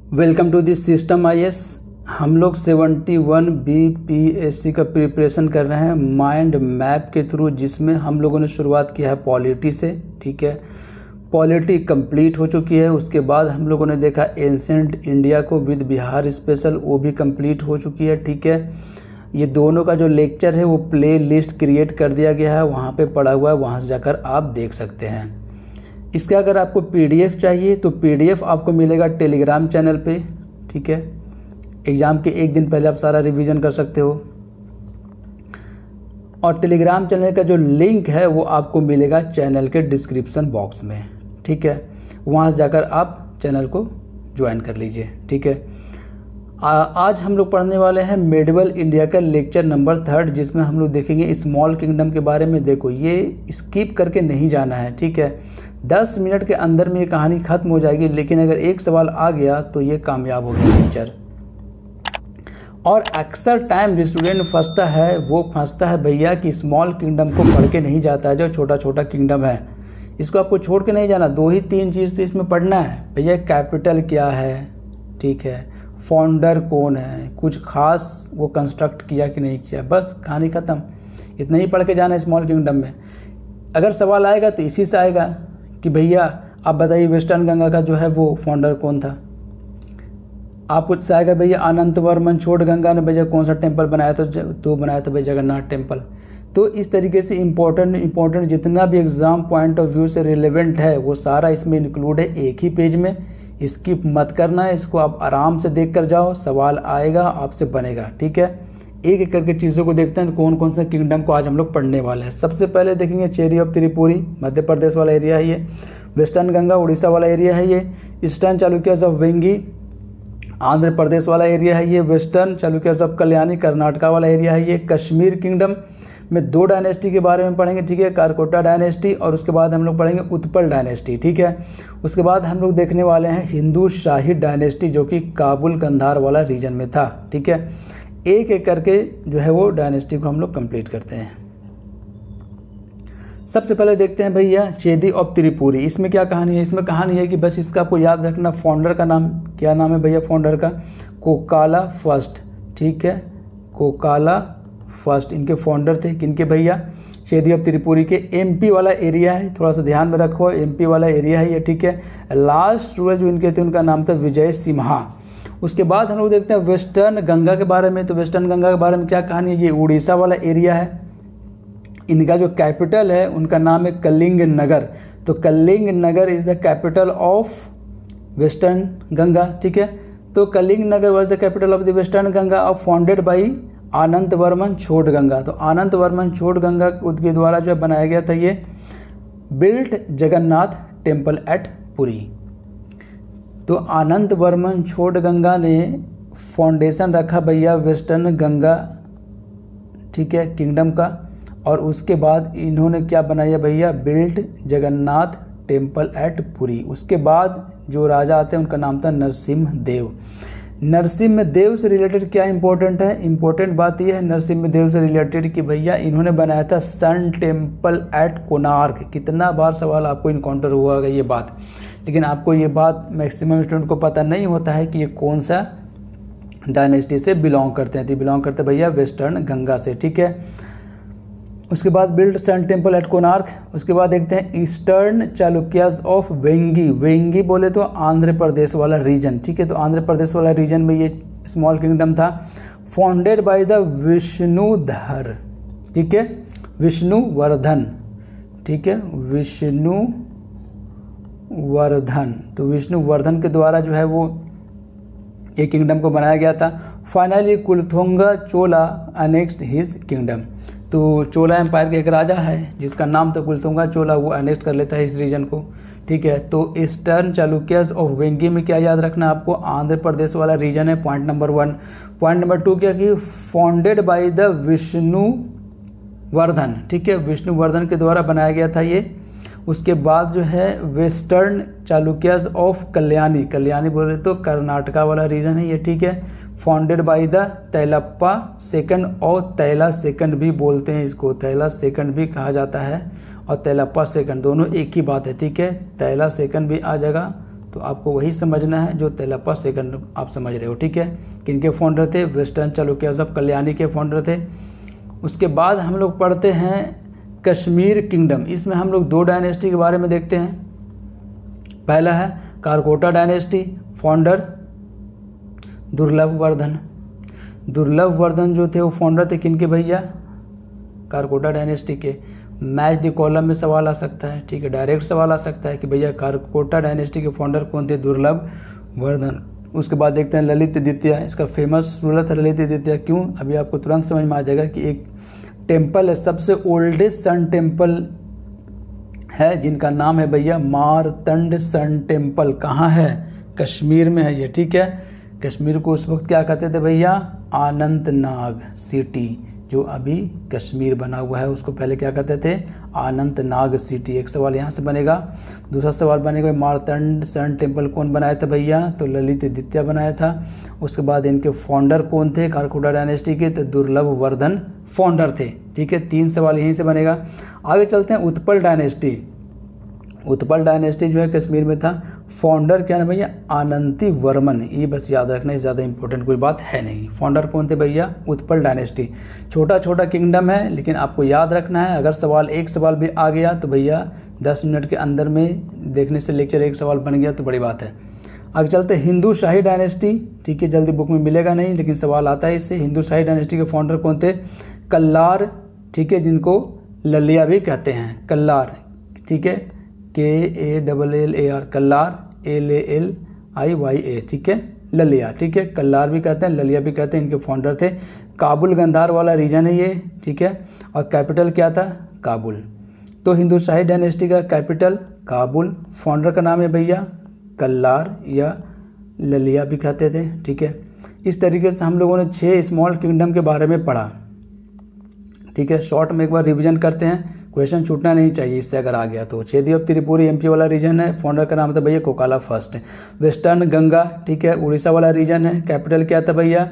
Welcome to this system IAS. हम लोग 71 BPSC का प्रिपरेशन कर रहे हैं माइंड मैप के थ्रू, जिसमें हम लोगों ने शुरुआत किया है पॉलिटी से। ठीक है, पॉलिटी कंप्लीट हो चुकी है। उसके बाद हम लोगों ने देखा एंशिएंट इंडिया को विद बिहार स्पेशल, वो भी कंप्लीट हो चुकी है। ठीक है, ये दोनों का जो लेक्चर है वो प्ले लिस्ट क्रिएट कर दिया गया है, वहाँ पे पड़ा हुआ है, वहाँ से जाकर आप देख सकते हैं। इसका अगर आपको पीडीएफ चाहिए तो पीडीएफ आपको मिलेगा टेलीग्राम चैनल पे। ठीक है, एग्ज़ाम के एक दिन पहले आप सारा रिवीजन कर सकते हो, और टेलीग्राम चैनल का जो लिंक है वो आपको मिलेगा चैनल के डिस्क्रिप्शन बॉक्स में। ठीक है, वहाँ से जाकर आप चैनल को ज्वाइन कर लीजिए। ठीक है, आज हम लोग पढ़ने वाले हैं मेडिवल इंडिया का लेक्चर नंबर 3, जिसमें हम लोग देखेंगे स्मॉल किंगडम के बारे में। देखो, ये स्किप करके नहीं जाना है। ठीक है, 10 मिनट के अंदर में ये कहानी खत्म हो जाएगी, लेकिन अगर एक सवाल आ गया तो ये कामयाब हो गया टीचर। और अक्सर टाइम जो स्टूडेंट फंसता है वो फंसता है भैया कि स्मॉल किंगडम को पढ़ के नहीं जाता है, जो छोटा छोटा किंगडम है इसको आपको छोड़ के नहीं जाना। 2 ही 3 चीज़ तो इसमें पढ़ना है भैया। कैपिटल क्या है, ठीक है, फाउंडर कौन है, कुछ खास वो कंस्ट्रक्ट किया कि नहीं किया, बस कहानी ख़त्म। इतना ही पढ़ के जाना है स्मॉल किंगडम में। अगर सवाल आएगा तो इसी से आएगा कि भैया आप बताइए वेस्टर्न गंगा का जो है वो फाउंडर कौन था। आप कुछ से आएगा भैया अनंत वर्मन छोड़ गंगा ने भैया कौन सा टेम्पल बनाया था, तो बनाया था भैया जगन्नाथ टेम्पल। तो इस तरीके से इम्पोर्टेंट जितना भी एग्ज़ाम पॉइंट ऑफ व्यू से रिलेवेंट है वो सारा इसमें इंक्लूड है एक ही पेज में। स्किप मत करना है, इसको आप आराम से देख कर जाओ, सवाल आएगा आपसे बनेगा। ठीक है, एक एक करके चीज़ों को देखते हैं कौन कौन सा किंगडम को आज हम लोग पढ़ने वाले हैं। सबसे पहले देखेंगे चेरी ऑफ त्रिपुरी, मध्य प्रदेश वाला एरिया है ये। वेस्टर्न गंगा उड़ीसा वाला एरिया है ये। ईस्टर्न चालुक्यास ऑफ वेंगी आंध्र प्रदेश वाला एरिया है ये। वेस्टर्न चालुक्यास ऑफ कल्याणी कर्नाटका वाला एरिया है ये। कश्मीर किंगडम में 2 डायनेस्टी के बारे में पढ़ेंगे। ठीक है, कारकोटा डायनेस्टी और उसके बाद हम लोग पढ़ेंगे उत्पल डायनेस्टी। ठीक है, उसके बाद हम लोग देखने वाले हैं हिंदू शाही डायनेस्टी, जो कि काबुल कंधार वाला रीजन में था। ठीक है, एक एक करके जो है वो डायनेस्टी को हम लोग कंप्लीट करते हैं। सबसे पहले देखते हैं भैया चेदी ऑफ त्रिपुरी। इसमें क्या कहानी है? इसमें कहानी है कि बस इसका आपको याद रखना, फाउंडर का नाम क्या नाम है भैया फाउंडर का? कोकाला फर्स्ट। ठीक है, कोकाला फर्स्ट इनके फाउंडर थे। किनके भैया? चेदी ऑफ त्रिपुरी के। एमपी वाला एरिया है, थोड़ा सा ध्यान में रखो, एमपी वाला एरिया है ये। ठीक है, लास्ट रूलर जो इनके थे उनका नाम था विजय सिम्हा। उसके बाद हम लोग देखते हैं वेस्टर्न गंगा के बारे में। तो वेस्टर्न गंगा के बारे में क्या कहानी है? ये उड़ीसा वाला एरिया है। इनका जो कैपिटल है उनका नाम है कलिंग नगर। तो Kalinga Nagar is the capital of western Ganga. ठीक है, तो Kalinga Nagar was the capital of the western Ganga और फाउंडेड बाई अनंत वर्मन छोड़ गंगा। तो अनंत वर्मन छोड़ गंगा के द्वारा जो है बनाया गया था ये built Jagannath temple at Puri. तो अनंत वर्मन छोड़ गंगा ने फाउंडेशन रखा भैया वेस्टर्न गंगा, ठीक है, किंगडम का। और उसके बाद इन्होंने क्या बनाया भैया? Built Jagannath temple at Puri. उसके बाद जो राजा आते हैं उनका नाम था नरसिम्ह देव। नरसिम्ह देव से रिलेटेड क्या इंपॉर्टेंट है? इंपॉर्टेंट बात यह है नरसिम्ह देव से रिलेटेड कि भैया इन्होंने बनाया था सन टेम्पल एट कोणार्क। कितना बार सवाल आपको इनकाउंटर हुआ होगा ये बात, लेकिन आपको ये बात मैक्सिमम स्टूडेंट को पता नहीं होता है कि ये कौन सा डायनेस्टी से बिलोंग करते हैं। तो बिलोंग करते भैया वेस्टर्न गंगा से। ठीक है, उसके बाद build sun temple at Konark. उसके बाद देखते हैं ईस्टर्न चालुक्यास ऑफ वेंगी। वेंगी बोले तो आंध्र प्रदेश वाला रीजन। ठीक है, तो आंध्र प्रदेश वाला रीजन में ये स्मॉल किंगडम था। Founded by the Vishnudhar. ठीक है, विष्णुवर्धन। ठीक है, विष्णुवर्धन। तो विष्णुवर्धन के द्वारा जो है वो एक किंगडम को बनाया गया था। फाइनली कुलथोंगा चोला अनेक्स्ड हिज किंगडम। तो चोला एम्पायर के एक राजा है जिसका नाम था कुलथोंगा चोला, वो अनेक्ट कर लेता है इस रीजन को। ठीक है, तो ईस्टर्न चालुक्यास ऑफ वेंगी में क्या याद रखना आपको? आंध्र प्रदेश वाला रीजन है, पॉइंट नंबर 1। पॉइंट नंबर 2 क्या कि फाउंडेड बाय द विष्णुवर्धन। ठीक है, विष्णुवर्धन के द्वारा बनाया गया था ये। उसके बाद जो है वेस्टर्न चालुक्यास ऑफ कल्याणी। कल्याणी बोले तो कर्नाटका वाला रीजन है ये। ठीक है, फाउंडेड बाय द तैलप्पा सेकंड, और तैला सेकंड भी बोलते हैं इसको, तैला सेकंड भी कहा जाता है और तैलप्पा सेकंड, दोनों एक ही बात है। ठीक है, तैला सेकंड भी आ जाएगा तो आपको वही समझना है जो तेलप्पा सेकंड आप समझ रहे हो, ठीक है। किनके फाउंडर थे? वेस्टर्न चालुक्यास ऑफ कल्याणी के फाउंडर थे। उसके बाद हम लोग पढ़ते हैं कश्मीर किंगडम। इसमें हम लोग 2 डायनेस्टी के बारे में देखते हैं। पहला है कारकोटा डायनेस्टी, फाउंडर दुर्लभवर्धन। दुर्लभवर्धन जो थे वो फाउंडर थे किनके भैया? कारकोटा डायनेस्टी के। मैच द कॉलम में सवाल आ सकता है, ठीक है, डायरेक्ट सवाल आ सकता है कि भैया कारकोटा डायनेस्टी के फाउंडर कौन थे? दुर्लभवर्धन। उसके बाद देखते हैं ललित द्वितीय। इसका फेमस रूलर था ललित द्वितीय। क्यों? अभी आपको तुरंत समझ में आ जाएगा कि एक टेम्पल है, सबसे ओल्डेस्ट सन टेम्पल है जिनका नाम है भैया मारतंड सन टेम्पल। कहाँ है? कश्मीर में है ये, ठीक है। कश्मीर को उस वक्त क्या कहते थे भैया? अनंतनाग सिटी, जो अभी कश्मीर बना हुआ है उसको पहले क्या कहते थे? अनंतनाग सिटी। एक सवाल यहाँ से बनेगा। दूसरा सवाल बनेगा मारतंड सन टेम्पल कौन बनाया था भैया? तो ललित द्वितीय बनाया था। उसके बाद इनके फाउंडर कौन थे कारकोटा डायनेस्टी के? तो दुर्लभवर्धन फाउंडर थे, ठीक है। 3 सवाल यहीं से बनेगा। आगे चलते हैं उत्पल डायनेस्टी। उत्पल डायनेस्टी जो है कश्मीर में था। फाउंडर क्या है भैया? अनंति वर्मन। ये बस याद रखना, इससे ज़्यादा इंपॉर्टेंट कोई बात है नहीं। फाउंडर कौन थे भैया? उत्पल डायनेस्टी। छोटा छोटा किंगडम है लेकिन आपको याद रखना है। अगर एक सवाल भी आ गया तो भैया 10 मिनट के अंदर में देखने से लेक्चर एक सवाल बन गया तो बड़ी बात है। आगे चलते हिंदू शाही डायनेस्टी, ठीक है। जल्दी बुक में मिलेगा नहीं लेकिन सवाल आता है इससे। हिंदू शाही डायनेस्टी के फाउंडर कौन थे? कल्लार, ठीक है, जिनको ललिया भी कहते हैं। कल्लार, ठीक है, KALLAR, कल्लार, LALIYA, ठीक है, ललिया, ठीक है। कल्लार भी कहते हैं, ललिया भी कहते हैं। इनके फाउंडर थे। काबुल गंधार वाला रीजन है ये, ठीक है। और कैपिटल क्या था? काबुल। तो हिंदू शाही डायनेस्टी का कैपिटल काबुल। फाउंडर का नाम है भैया कल्लार या ललिया भी कहते थे, ठीक है। इस तरीके से हम लोगों ने 6 स्मॉल किंगडम के बारे में पढ़ा, ठीक है। शॉर्ट में एक बार रिवीजन करते हैं, क्वेश्चन छूटना नहीं चाहिए इससे अगर आ गया तो। छेदी ऑफ त्रिपुरी MP वाला रीजन है। फाउंडर का नाम था भैया कोकाला फर्स्ट। वेस्टर्न गंगा, ठीक है, उड़ीसा वाला रीजन है। कैपिटल क्या था भैया?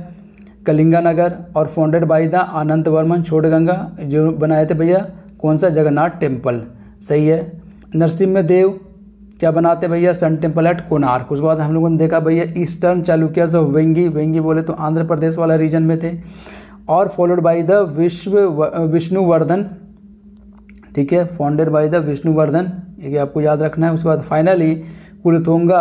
कलिंगानगर। और फाउंडेड बाई द अनंत वर्मन छोड़गंगा, जो बनाए थे भैया कौन सा? जगन्नाथ टेम्पल, सही है। नरसिम्हा देव क्या बनाते भैया? Sun temple at Konark. उसके बाद हम लोगों ने देखा भैया ईस्टर्न चालुक्यास ऑफ वेंगी। वेंगी बोले तो आंध्र प्रदेश वाला रीजन में थे। और फॉलोड बाई द विष्णुवर्धन, ठीक है, फाउंडेड बाय द विष्णुवर्धन, ये आपको याद रखना है। उसके बाद finally Kulothunga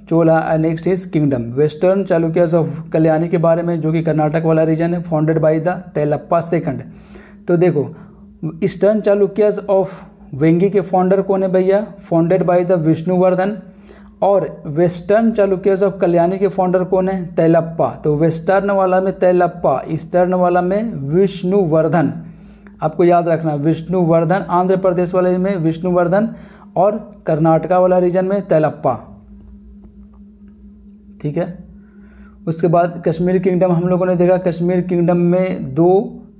Chola next is kingdom. Western Chalukyas of Kalyani के बारे में, जो कि कर्नाटक वाला रीजन है, founded by the Tailapa second. तो देखो ईस्टर्न चालुक्यास ऑफ वेंगी के फाउंडर कौन है भैया? Founded by the Vishnuvardhana. और वेस्टर्न चालुक्यास ऑफ कल्याणी के फाउंडर कौन है? तेलप्पा। तो वेस्टर्न वाला में तेलप्पा, ईस्टर्न वाला में विष्णुवर्धन। आपको याद रखना विष्णुवर्धन, आंध्र प्रदेश वाले में विष्णुवर्धन और कर्नाटका वाला रीजन में तेलप्पा, ठीक है। उसके बाद कश्मीर किंगडम हम लोगों ने देखा। कश्मीर किंगडम में 2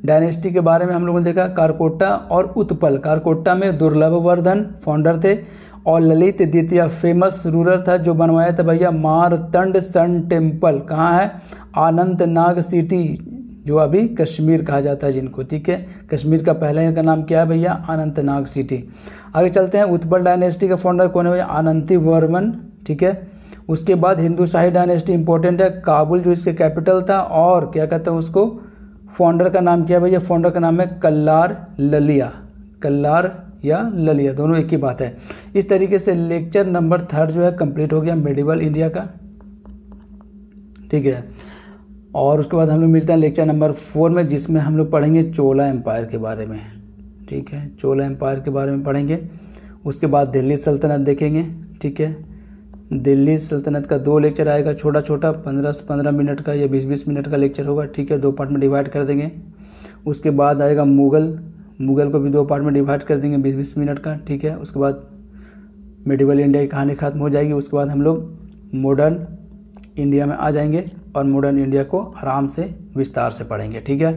डायनेस्टी के बारे में हम लोगों ने देखा, कारकोटा और उत्पल। कारकोटा में दुर्लभवर्धन फाउंडर थे और ललित द्वितीय फेमस रूलर था जो बनवाया था भैया मारतंड सन टेम्पल। कहाँ है? अनंतनाग सिटी, जो अभी कश्मीर कहा जाता है जिनको, ठीक है। कश्मीर का पहले का नाम क्या है भैया? अनंतनाग सिटी। आगे चलते हैं उत्पल डायनेस्टी का फाउंडर कौन है भैया? अनंति वर्मन, ठीक है। उसके बाद हिंदू शाही डायनेस्टी इंपॉर्टेंट है। काबुल जो इसके कैपिटल था, और क्या कहते हैं उसको, फाउंडर का नाम क्या है भैया? फाउंडर का नाम है कल्लार ललिया। कल्लार या ललिया दोनों एक ही बात है। इस तरीके से लेक्चर नंबर 3 जो है कंप्लीट हो गया मेडिवल इंडिया का, ठीक है। और उसके बाद हम लोग मिलते हैं लेक्चर नंबर 4 में, जिसमें हम लोग पढ़ेंगे चोला एम्पायर के बारे में, ठीक है। चोला एम्पायर के बारे में पढ़ेंगे। उसके बाद दिल्ली सल्तनत देखेंगे, ठीक है। दिल्ली सल्तनत का 2 लेक्चर आएगा, छोटा छोटा 15 से 15 मिनट का या 20-20 मिनट का लेक्चर होगा, ठीक है। 2 पार्ट में डिवाइड कर देंगे। उसके बाद आएगा मुगल को भी 2 पार्ट में डिवाइड कर देंगे 20-20 मिनट का, ठीक है। उसके बाद मेडिवल इंडिया की कहानी खत्म हो जाएगी। उसके बाद हम लोग मॉडर्न इंडिया में आ जाएंगे और मॉडर्न इंडिया को आराम से विस्तार से पढ़ेंगे, ठीक है।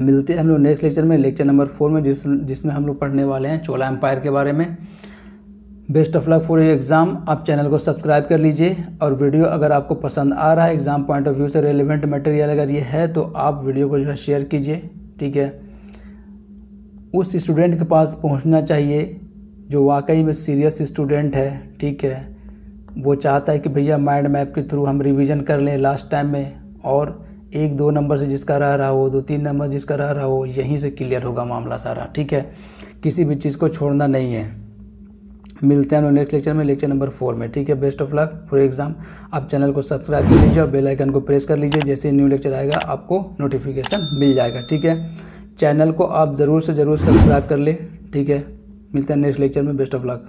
मिलते हैं हम लोग नेक्स्ट लेक्चर में, लेक्चर नंबर 4 में, जिसमें हम लोग पढ़ने वाले हैं चोला एम्पायर के बारे में। Best of luck for your exam. आप चैनल को सब्सक्राइब कर लीजिए, और वीडियो अगर आपको पसंद आ रहा है, एग्ज़ाम पॉइंट ऑफ व्यू से रेलिवेंट मटेरियल अगर ये है, तो आप वीडियो को जो है शेयर कीजिए, ठीक है। उस स्टूडेंट के पास पहुंचना चाहिए जो वाकई में सीरियस स्टूडेंट है, ठीक है, वो चाहता है कि भैया माइंड मैप के थ्रू हम रिवीजन कर लें लास्ट टाइम में, और 1-2 नंबर से जिसका रहा हो, 2-3 नंबर जिसका रहा हो, यहीं से क्लियर होगा मामला सारा, ठीक है। किसी भी चीज़ को छोड़ना नहीं है। मिलते हैं नेक्स्ट लेक्चर में, लेक्चर नंबर 4 में, ठीक है। Best of luck for exam. आप चैनल को सब्सक्राइब कर लीजिए और बेल आइकन को प्रेस कर लीजिए, जैसे न्यू लेक्चर आएगा आपको नोटिफिकेशन मिल जाएगा, ठीक है। चैनल को आप ज़रूर से ज़रूर सब्सक्राइब कर ले, ठीक है। मिलते हैं नेक्स्ट लेक्चर में। Best of luck.